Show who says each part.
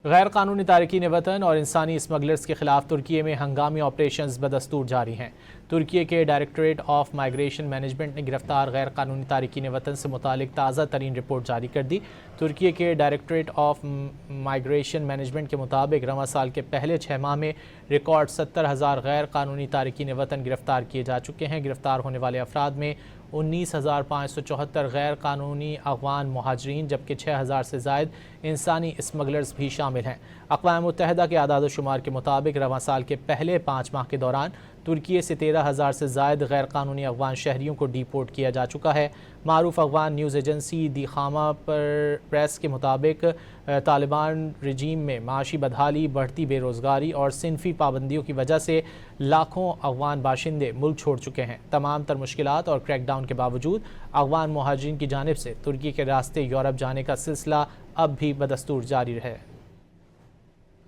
Speaker 1: غیر قانونی تارکین وطن اور انسانی اسمگلرز کے خلاف ترکی میں ہنگامی آپریشنز بدستور جاری ہیں۔ ترکی کے ڈائریکٹوریٹ آف مائیگریشن مینجمنٹ نے گرفتار غیر قانونی تارکین وطن سے متعلق تازہ ترین رپورٹ جاری کر دی۔ ترکی کے ڈائریکٹوریٹ آف مائیگریشن مینجمنٹ کے مطابق رواں سال کے پہلے 6 ماہ میں ریکارڈ 70,000 غیر قانونی تارکین وطن گرفتار کیے جا چکے ہیں۔ گرفتار ہونے والے افراد میں 19,574 غیر قانونی افغان مہاجرین جبکہ 6,000 سے زائد انسانی اسمگلرز بھی شامل ہیں۔ اقوام متحدہ کے اعداد و شمار کے مطابق رواں سال کے پہلے 5 ماہ کے دوران ترکی سے 13,000 سے زائد غیر قانونی افغان شہریوں کو ڈیپورٹ کیا جا چکا ہے۔ معروف افغان نیوز ایجنسی دی خامہ پریس کے مطابق طالبان رجیم میں معاشی بدحالی، بڑھتی بے روزگاری اور صنفی پابندیوں کی وجہ سے لاکھوں افغان باشندے ملک چھوڑ چکے ہیں۔ تمام تر مشکلات اور کریک ڈاؤن کے باوجود افغان مہاجرین کی جانب سے ترکی کے راستے یورپ جانے کا سلسلہ اب بھی بدستور جاری ہے۔